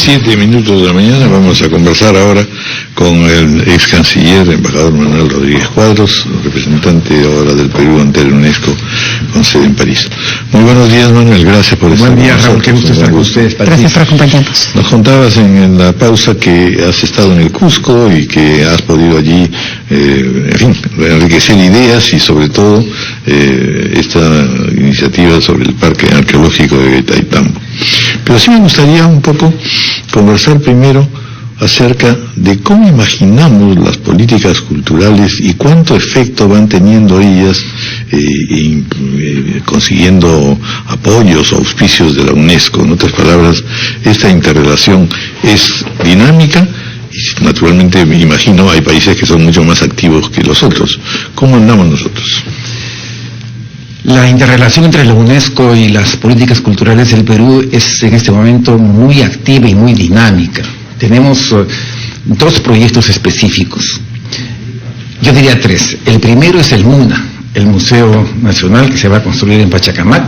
7:07 de la mañana. Vamos a conversar ahora con el ex canciller, embajador Manuel Rodríguez Cuadros, representante ahora del Perú ante la UNESCO, con sede en París. Muy buenos días, Manuel, gracias por estar con nosotros. Buen día, Raúl, qué gusto estar con ustedes. Gracias por acompañarnos. Nos contabas en la pausa que has estado en el Cusco y que has podido allí, enriquecer ideas y sobre todo esta iniciativa sobre el Parque Arqueológico de Getaitambo. Pero sí me gustaría un poco conversar primero acerca de cómo imaginamos las políticas culturales y cuánto efecto van teniendo ellas consiguiendo apoyos o auspicios de la UNESCO. En otras palabras, esta interrelación es dinámica y naturalmente me imagino hay países que son mucho más activos que los otros. ¿Cómo andamos nosotros? La interrelación entre la UNESCO y las políticas culturales del Perú es en este momento muy activa y muy dinámica. Tenemos dos proyectos específicos, yo diría tres. El primero es el MUNA, el Museo Nacional que se va a construir en Pachacamac.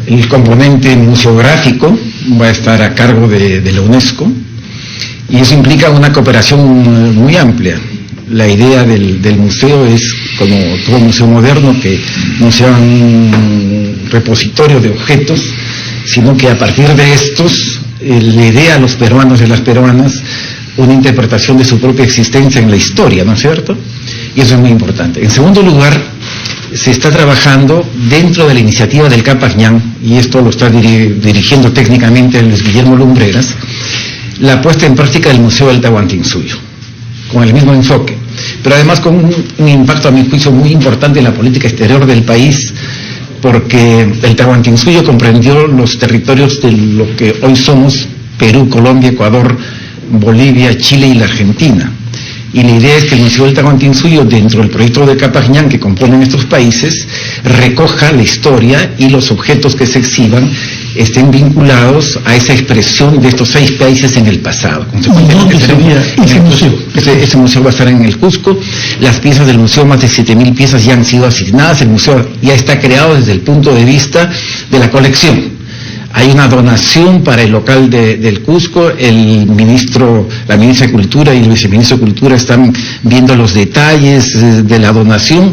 El componente museográfico va a estar a cargo de la UNESCO y eso implica una cooperación muy amplia. La idea del museo es, como todo museo moderno, que no sea un repositorio de objetos, sino que a partir de estos le dé a los peruanos y a las peruanas una interpretación de su propia existencia en la historia, ¿no es cierto? Y eso es muy importante. En segundo lugar, se está trabajando dentro de la iniciativa del Capañán, y esto lo está dirigiendo técnicamente Luis Guillermo Lumbreras, la puesta en práctica del Museo del Tahuantinsuyo, con el mismo enfoque, pero además con un impacto a mi juicio muy importante en la política exterior del país, porque el Tahuantinsuyo comprendió los territorios de lo que hoy somos Perú, Colombia, Ecuador, Bolivia, Chile y la Argentina. Y la idea es que el Museo del Tahuantinsuyo, dentro del proyecto de Capañán que componen estos países, recoja la historia y los objetos que se exhiban estén vinculados a esa expresión de estos 6 países en el pasado. ¿Dónde sería ese museo? Ese museo va a estar en el Cusco. Las piezas del museo, más de 7.000 piezas ya han sido asignadas. El museo ya está creado desde el punto de vista de la colección. Hay una donación para el local del Cusco. La ministra de Cultura y el viceministro de Cultura están viendo los detalles de la donación,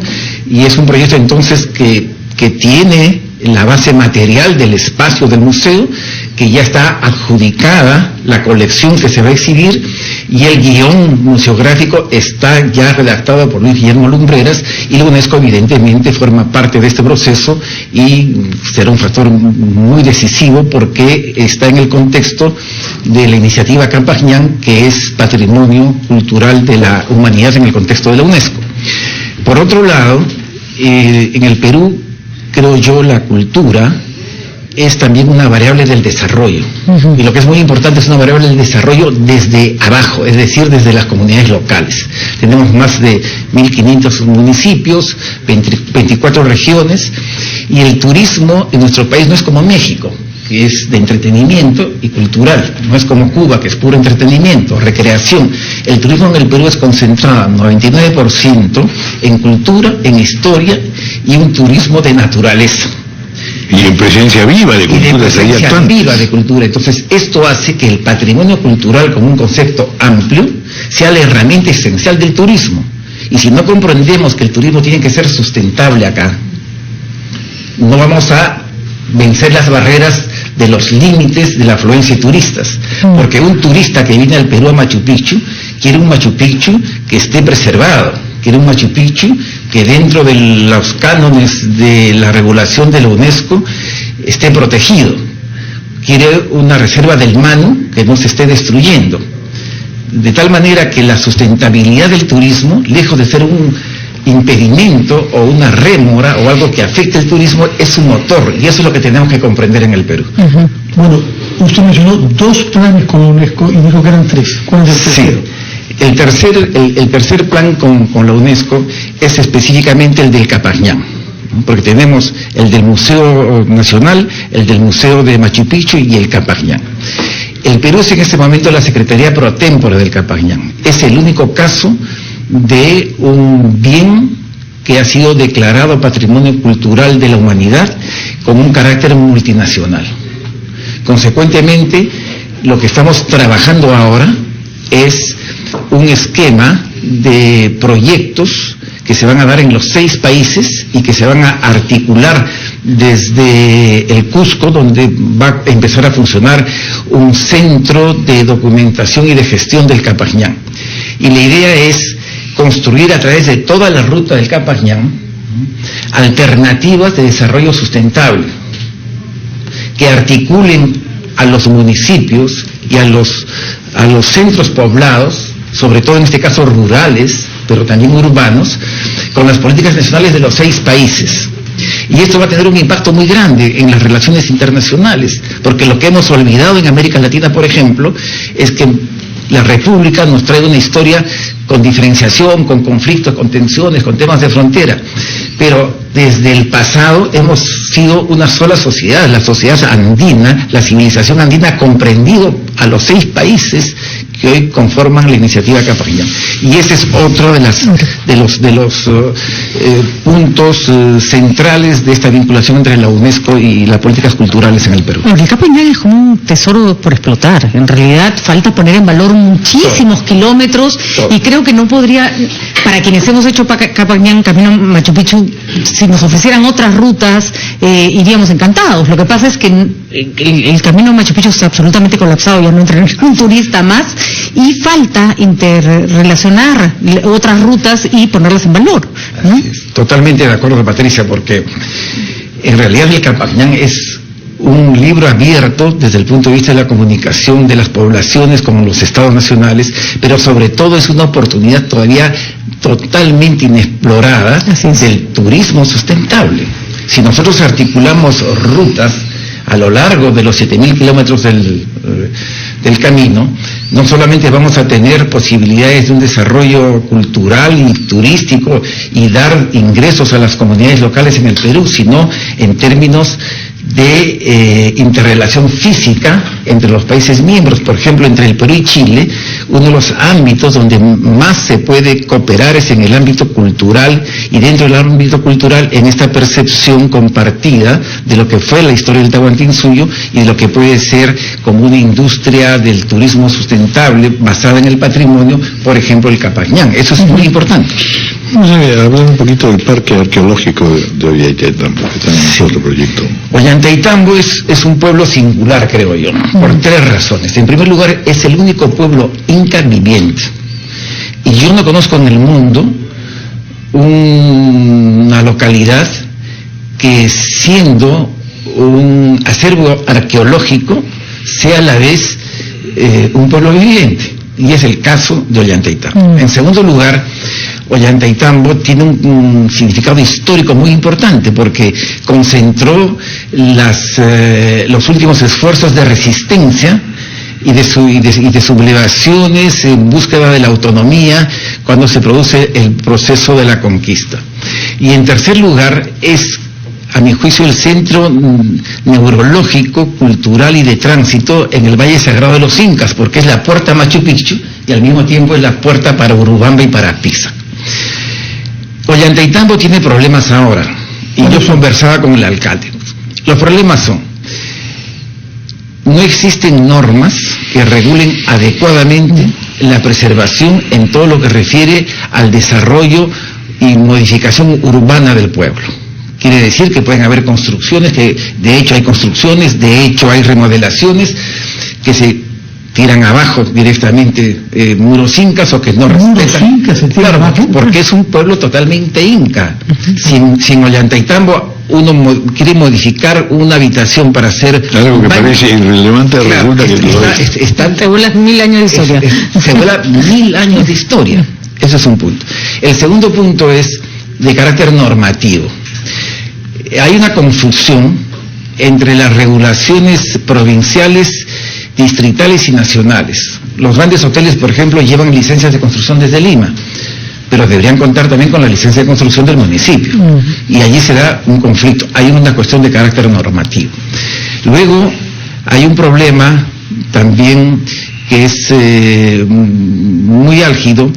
y es un proyecto entonces que tiene la base material del espacio del museo, que ya está adjudicada la colección que se va a exhibir, y el guión museográfico está ya redactado por Luis Guillermo Lumbreras, y la UNESCO evidentemente forma parte de este proceso y será un factor muy decisivo porque está en el contexto de la iniciativa Capañán, que es patrimonio cultural de la humanidad en el contexto de la UNESCO. Por otro lado, en el Perú, creo yo, la cultura es también una variable del desarrollo. Y lo que es muy importante es una variable del desarrollo desde abajo, es decir, desde las comunidades locales. Tenemos más de 1.500 municipios, 24 regiones, y el turismo en nuestro país no es como México, que es de entretenimiento y cultural, no es como Cuba, que es puro entretenimiento, recreación. El turismo en el Perú es concentrado 99% en cultura, en historia y un turismo de naturaleza. Y en presencia viva de cultura. Entonces, esto hace que el patrimonio cultural, como un concepto amplio, sea la herramienta esencial del turismo. Y si no comprendemos que el turismo tiene que ser sustentable acá, no vamos a vencer las barreras de los límites de la afluencia de turistas. Porque un turista que viene al Perú a Machu Picchu, quiere un Machu Picchu que esté preservado, quiere un Machu Picchu que dentro de los cánones de la regulación de la UNESCO esté protegido, quiere una reserva del Manu que no se esté destruyendo, de tal manera que la sustentabilidad del turismo, lejos de ser un impedimento o una rémora o algo que afecte el turismo, es un motor, y eso es lo que tenemos que comprender en el Perú. Bueno, usted mencionó 2 planes con la UNESCO y dijo que eran 3. ¿Cuál es el tercero? Sí. El tercer plan con la UNESCO es específicamente el del Capañán, ¿no? Porque tenemos el del Museo Nacional, el del Museo de Machu Picchu y el Capañán. El Perú es en este momento la Secretaría Pro Tempore del Capañán. Es el único caso de un bien que ha sido declarado Patrimonio Cultural de la Humanidad con un carácter multinacional. Consecuentemente, lo que estamos trabajando ahora es un esquema de proyectos que se van a dar en los 6 países y que se van a articular desde el Cusco, donde va a empezar a funcionar un centro de documentación y de gestión del Capañán. Y la idea es construir a través de toda la ruta del Capañán alternativas de desarrollo sustentable que articulen a los municipios y a los centros poblados, sobre todo en este caso rurales, pero también urbanos, con las políticas nacionales de los 6 países. Y esto va a tener un impacto muy grande en las relaciones internacionales, porque lo que hemos olvidado en América Latina, por ejemplo, es que la República nos trae una historia con diferenciación, con conflictos, con tensiones, con temas de frontera. Pero desde el pasado hemos sido una sola sociedad, la sociedad andina, la civilización andina ha comprendido a los 6 países que hoy conforman la iniciativa Capañán. Y ese es otro de los puntos centrales de esta vinculación entre la UNESCO y las políticas culturales en el Perú. El Capañán es como un tesoro por explotar. En realidad falta poner en valor muchísimos kilómetros y creo que no podría, para quienes hemos hecho Capañán, Camino Machu Picchu, si nos ofrecieran otras rutas, iríamos encantados. Lo que pasa es que el Camino Machu Picchu está absolutamente colapsado, ya no entra ningún turista más, y falta interrelacionar otras rutas y ponerlas en valor, ¿no? Totalmente de acuerdo, Patricia, porque en realidad el Capañán es un libro abierto desde el punto de vista de la comunicación de las poblaciones con los estados nacionales, pero sobre todo es una oportunidad todavía totalmente inexplorada del turismo sustentable. Si nosotros articulamos rutas a lo largo de los 7.000 kilómetros del camino, no solamente vamos a tener posibilidades de un desarrollo cultural y turístico y dar ingresos a las comunidades locales en el Perú, sino en términos de interrelación física entre los países miembros. Por ejemplo, entre el Perú y Chile, uno de los ámbitos donde más se puede cooperar es en el ámbito cultural, y dentro del ámbito cultural en esta percepción compartida de lo que fue la historia del Tahuantinsuyo y de lo que puede ser como una industria del turismo sustentable basada en el patrimonio, por ejemplo el Capañán. Eso es muy importante. Vamos a hablar un poquito del parque arqueológico de Ollantaytambo, que también es otro proyecto. Ollantaytambo es un pueblo singular, creo yo, por 3 razones. En primer lugar, es el único pueblo inca viviente. Y yo no conozco en el mundo una localidad que, siendo un acervo arqueológico, sea a la vez un pueblo viviente. Y es el caso de Ollantaytambo. En segundo lugar, Ollantaytambo tiene un significado histórico muy importante porque concentró los últimos esfuerzos de resistencia y de sublevaciones en búsqueda de la autonomía cuando se produce el proceso de la conquista. Y en tercer lugar, es, a mi juicio, el centro neurológico, cultural y de tránsito en el Valle Sagrado de los Incas, porque es la puerta a Machu Picchu y al mismo tiempo es la puerta para Urubamba y para Pisa. Ollantaytambo tiene problemas ahora, y yo conversaba con el alcalde. Los problemas son: no existen normas que regulen adecuadamente la preservación en todo lo que refiere al desarrollo y modificación urbana del pueblo. Quiere decir que pueden haber construcciones, que de hecho hay construcciones, de hecho hay remodelaciones que se tiran abajo directamente muros incas o que no respetan. Claro, porque es un pueblo totalmente inca. Sin Ollantaytambo uno quiere modificar una habitación para hacer algo que parece irrelevante, resulta que se vuela 1000 años de historia. Se vuela 1000 años de historia. Ese es un punto. El segundo punto es de carácter normativo. Hay una confusión entre las regulaciones provinciales, distritales y nacionales. Los grandes hoteles, por ejemplo, llevan licencias de construcción desde Lima, pero deberían contar también con la licencia de construcción del municipio. Y allí se da un conflicto. Hay una cuestión de carácter normativo. Luego, hay un problema también que es muy álgido,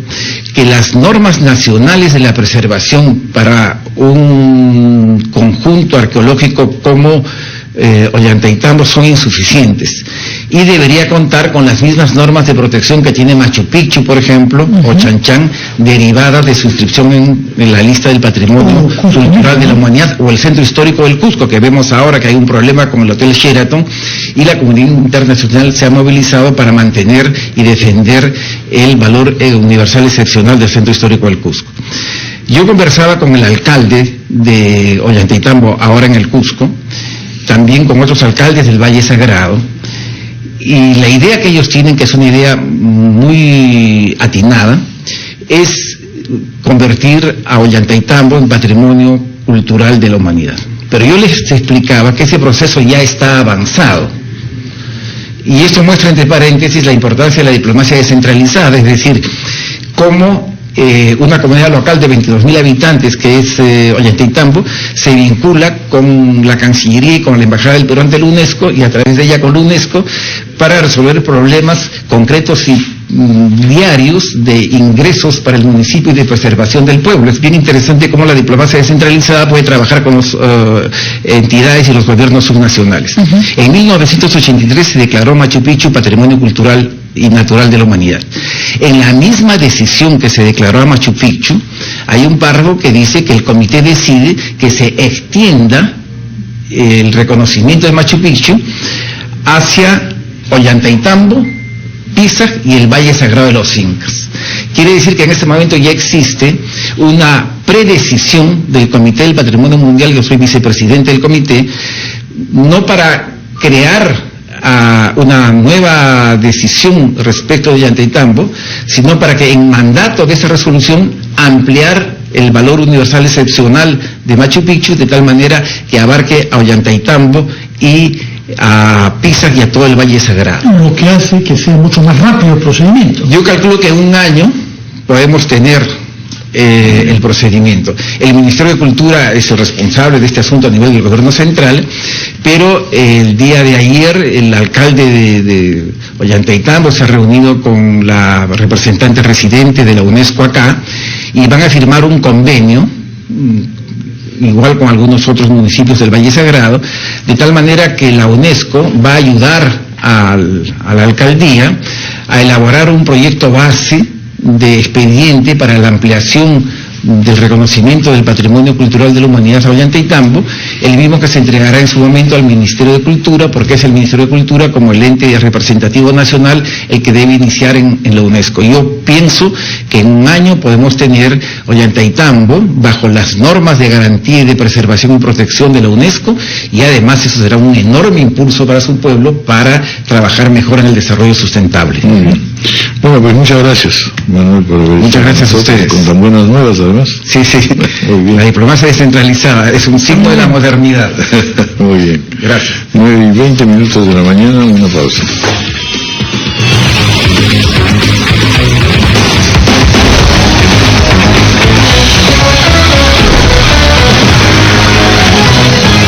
que las normas nacionales de la preservación para un conjunto arqueológico como Ollantaytambo son insuficientes. y debería contar con las mismas normas de protección que tiene Machu Picchu, por ejemplo, o Chan Chan, derivadas de su inscripción en la lista del patrimonio cultural de la humanidad, o el centro histórico del Cusco, que vemos ahora que hay un problema con el Hotel Sheraton, y la comunidad internacional se ha movilizado para mantener y defender el valor universal excepcional del centro histórico del Cusco. Yo conversaba con el alcalde de Ollantaytambo, ahora en el Cusco, también con otros alcaldes del Valle Sagrado, y la idea que ellos tienen, que es una idea muy atinada, es convertir a Ollantaytambo en patrimonio cultural de la humanidad. Pero yo les explicaba que ese proceso ya está avanzado. Y esto muestra, entre paréntesis, la importancia de la diplomacia descentralizada, es decir, cómo una comunidad local de 22.000 habitantes, que es Ollantaytambo, se vincula con la Cancillería y con la Embajada del Perú ante la UNESCO, y a través de ella con la UNESCO, para resolver problemas concretos y diarios de ingresos para el municipio y de preservación del pueblo. Es bien interesante cómo la diplomacia descentralizada puede trabajar con las entidades y los gobiernos subnacionales. En 1983 se declaró Machu Picchu Patrimonio Cultural y Natural de la Humanidad. En la misma decisión que se declaró a Machu Picchu, hay un párrafo que dice que el comité decide que se extienda el reconocimiento de Machu Picchu hacia Ollantaytambo, Pisac y el Valle Sagrado de los Incas. Quiere decir que en este momento ya existe una predecisión del Comité del Patrimonio Mundial. Yo soy vicepresidente del comité, no para crear una nueva decisión respecto de Ollantaytambo, sino para que en mandato de esa resolución ampliar el valor universal excepcional de Machu Picchu, de tal manera que abarque a Ollantaytambo y a Pisac y a todo el Valle Sagrado. Lo que hace que sea mucho más rápido el procedimiento. Yo calculo que en un año podemos tener el procedimiento. El Ministerio de Cultura es el responsable de este asunto a nivel del gobierno central, pero el día de ayer el alcalde de Ollantaytambo se ha reunido con la representante residente de la UNESCO acá, y van a firmar un convenio, igual con algunos otros municipios del Valle Sagrado, de tal manera que la UNESCO va a ayudar a la alcaldía a elaborar un proyecto base de expediente para la ampliación del reconocimiento del patrimonio cultural de la humanidad a Ollantaytambo, el mismo que se entregará en su momento al Ministerio de Cultura, porque es el Ministerio de Cultura, como el ente representativo nacional, el que debe iniciar en la UNESCO. Yo pienso que en un año podemos tener Ollantaytambo bajo las normas de garantía y de preservación y protección de la UNESCO, y además eso será un enorme impulso para su pueblo para trabajar mejor en el desarrollo sustentable. Muy bien. Bueno, pues muchas gracias, Manuel, por haber Muchas gracias a ustedes. Con tan buenas nuevas, además. Sí, sí. Muy bien. La diplomacia descentralizada es un signo de la modernidad. Muy bien. Gracias. 9:20 de la mañana, una pausa.